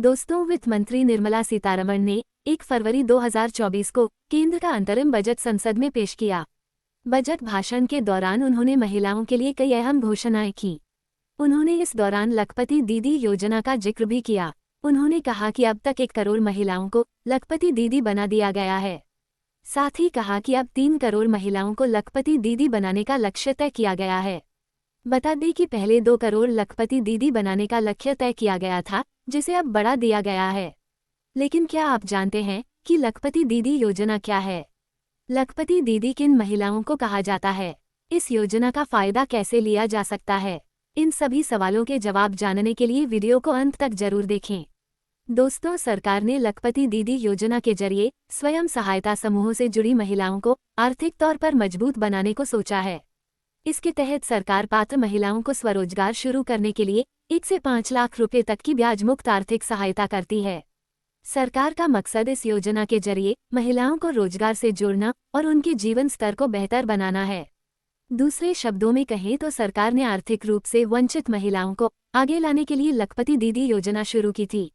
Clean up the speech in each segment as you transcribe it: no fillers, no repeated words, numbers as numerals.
दोस्तों, वित्त मंत्री निर्मला सीतारमण ने 1 फरवरी 2024 को केंद्र का अंतरिम बजट संसद में पेश किया। बजट भाषण के दौरान उन्होंने महिलाओं के लिए कई अहम घोषणाएं की। उन्होंने इस दौरान लखपति दीदी योजना का जिक्र भी किया। उन्होंने कहा कि अब तक 1 करोड़ महिलाओं को लखपति दीदी बना दिया गया है। साथ ही कहा कि अब 3 करोड़ महिलाओं को लखपति दीदी बनाने का लक्ष्य तय किया गया है। बता दें कि पहले 2 करोड़ लखपति दीदी बनाने का लक्ष्य तय किया गया था, जिसे अब बढ़ा दिया गया है। लेकिन क्या आप जानते हैं कि लखपति दीदी योजना क्या है? लखपति दीदी किन महिलाओं को कहा जाता है? इस योजना का फायदा कैसे लिया जा सकता है? इन सभी सवालों के जवाब जानने के लिए वीडियो को अंत तक जरूर देखें। दोस्तों, सरकार ने लखपति दीदी योजना के जरिए स्वयं सहायता समूहों से जुड़ी महिलाओं को आर्थिक तौर पर मजबूत बनाने को सोचा है। इसके तहत सरकार पात्र महिलाओं को स्वरोजगार शुरू करने के लिए 1 से 5 लाख रुपए तक की ब्याज मुक्त आर्थिक सहायता करती है। सरकार का मकसद इस योजना के जरिए महिलाओं को रोजगार से जोड़ना और उनके जीवन स्तर को बेहतर बनाना है। दूसरे शब्दों में कहें तो सरकार ने आर्थिक रूप से वंचित महिलाओं को आगे लाने के लिए लखपति दीदी योजना शुरू की थी।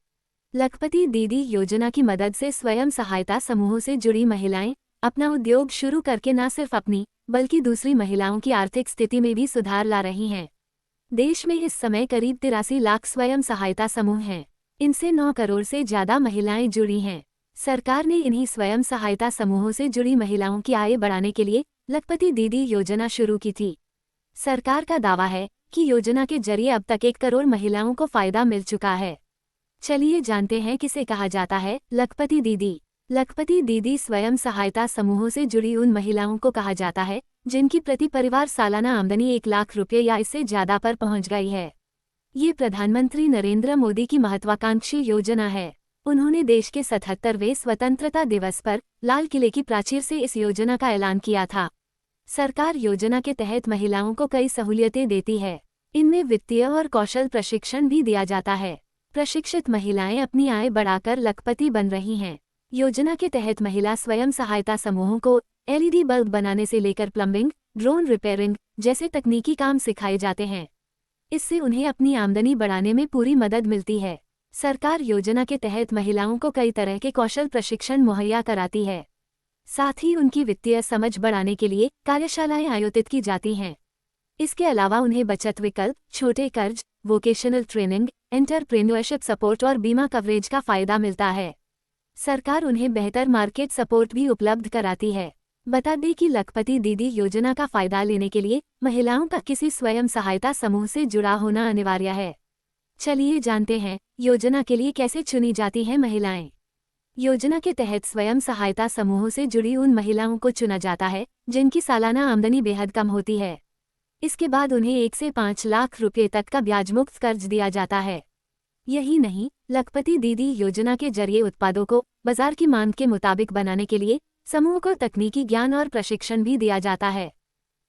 लखपति दीदी योजना की मदद से स्वयं सहायता समूहों से जुड़ी महिलाएं अपना उद्योग शुरू करके न सिर्फ अपनी बल्कि दूसरी महिलाओं की आर्थिक स्थिति में भी सुधार ला रही हैं। देश में इस समय करीब 83 लाख स्वयं सहायता समूह हैं। इनसे 9 करोड़ से ज्यादा महिलाएं जुड़ी हैं। सरकार ने इन्हीं स्वयं सहायता समूहों से जुड़ी महिलाओं की आय बढ़ाने के लिए लखपति दीदी योजना शुरू की थी। सरकार का दावा है कि योजना के जरिए अब तक 1 करोड़ महिलाओं को फायदा मिल चुका है। चलिए जानते हैं किसे कहा जाता है लखपति दीदी। लखपति दीदी स्वयं सहायता समूहों से जुड़ी उन महिलाओं को कहा जाता है जिनकी प्रति परिवार सालाना आमदनी 1 लाख रुपये या इससे ज्यादा पर पहुंच गई है। ये प्रधानमंत्री नरेंद्र मोदी की महत्वाकांक्षी योजना है। उन्होंने देश के 77वें स्वतंत्रता दिवस पर लाल किले की प्राचीर से इस योजना का ऐलान किया था। सरकार योजना के तहत महिलाओं को कई सहूलियतें देती है। इनमें वित्तीय और कौशल प्रशिक्षण भी दिया जाता है। प्रशिक्षित महिलाएं अपनी आय बढ़ाकर लखपति बन रही हैं। योजना के तहत महिला स्वयं सहायता समूहों को LED बल्ब बनाने से लेकर प्लम्बिंग, ड्रोन रिपेयरिंग जैसे तकनीकी काम सिखाए जाते हैं। इससे उन्हें अपनी आमदनी बढ़ाने में पूरी मदद मिलती है। सरकार योजना के तहत महिलाओं को कई तरह के कौशल प्रशिक्षण मुहैया कराती है। साथ ही उनकी वित्तीय समझ बढ़ाने के लिए कार्यशालाएं आयोजित की जाती हैं। इसके अलावा उन्हें बचत विकल्प, छोटे कर्ज, वोकेशनल ट्रेनिंग, एंटरप्रेन्योरशिप सपोर्ट और बीमा कवरेज का फायदा मिलता है। सरकार उन्हें बेहतर मार्केट सपोर्ट भी उपलब्ध कराती है। बता दें कि लखपति दीदी योजना का फायदा लेने के लिए महिलाओं का किसी स्वयं सहायता समूह से जुड़ा होना अनिवार्य है। चलिए जानते हैं योजना के लिए कैसे चुनी जाती हैं महिलाएं। योजना के तहत स्वयं सहायता समूहों से जुड़ी उन महिलाओं को चुना जाता है जिनकी सालाना आमदनी बेहद कम होती है। इसके बाद उन्हें 1 से 5 लाख रुपये तक का ब्याज मुक्त कर्ज दिया जाता है। यही नहीं, लखपति दीदी योजना के जरिए उत्पादों को बाजार की मांग के मुताबिक बनाने के लिए समूह को तकनीकी ज्ञान और प्रशिक्षण भी दिया जाता है।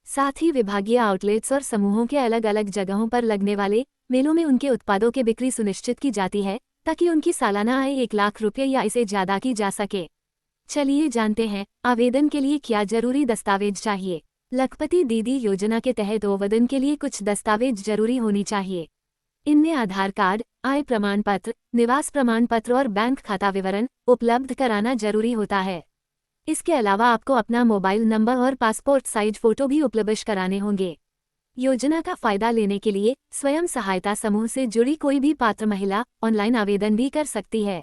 साथ ही विभागीय आउटलेट्स और समूहों के अलग अलग जगहों पर लगने वाले मेलों में उनके उत्पादों की बिक्री सुनिश्चित की जाती है ताकि उनकी सालाना आय 1 लाख रुपये या इससे ज्यादा की जा सके। चलिए जानते हैं आवेदन के लिए क्या जरूरी दस्तावेज चाहिए। लखपति दीदी योजना के तहत आवेदन के लिए कुछ दस्तावेज जरूरी होनी चाहिए। इनमें आधार कार्ड, आय प्रमाण पत्र, निवास प्रमाण पत्र और बैंक खाता विवरण उपलब्ध कराना जरूरी होता है। इसके अलावा आपको अपना मोबाइल नंबर और पासपोर्ट साइज फोटो भी उपलब्ध कराने होंगे। योजना का फायदा लेने के लिए स्वयं सहायता समूह से जुड़ी कोई भी पात्र महिला ऑनलाइन आवेदन भी कर सकती है।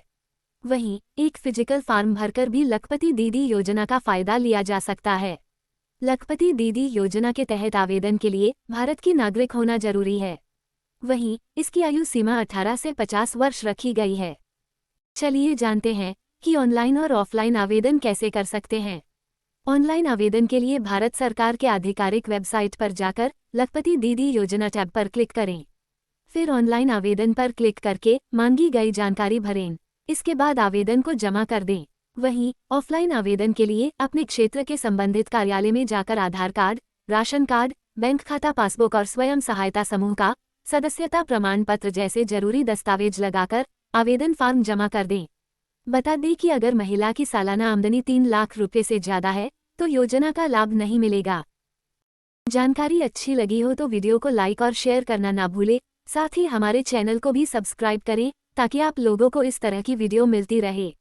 वहीं एक फिजिकल फॉर्म भरकर भी लखपति दीदी योजना का फायदा लिया जा सकता है। लखपति दीदी योजना के तहत आवेदन के लिए भारत की नागरिक होना जरूरी है। वहीं इसकी आयु सीमा 18 से 50 वर्ष रखी गई है। चलिए जानते हैं कि ऑनलाइन और ऑफलाइन आवेदन कैसे कर सकते हैं। ऑनलाइन आवेदन के लिए भारत सरकार के आधिकारिक वेबसाइट पर जाकर लखपति दीदी योजना टैब पर क्लिक करें। फिर ऑनलाइन आवेदन पर क्लिक करके मांगी गई जानकारी भरें। इसके बाद आवेदन को जमा कर दें। वहीं ऑफलाइन आवेदन के लिए अपने क्षेत्र के संबंधित कार्यालय में जाकर आधार कार्ड, राशन कार्ड, बैंक खाता पासबुक और स्वयं सहायता समूह का सदस्यता प्रमाण पत्र जैसे जरूरी दस्तावेज लगाकर आवेदन फॉर्म जमा कर दें। बता दें कि अगर महिला की सालाना आमदनी 3 लाख रुपये से ज्यादा है तो योजना का लाभ नहीं मिलेगा। जानकारी अच्छी लगी हो तो वीडियो को लाइक और शेयर करना ना भूलें। साथ ही हमारे चैनल को भी सब्सक्राइब करें ताकि आप लोगों को इस तरह की वीडियो मिलती रहे।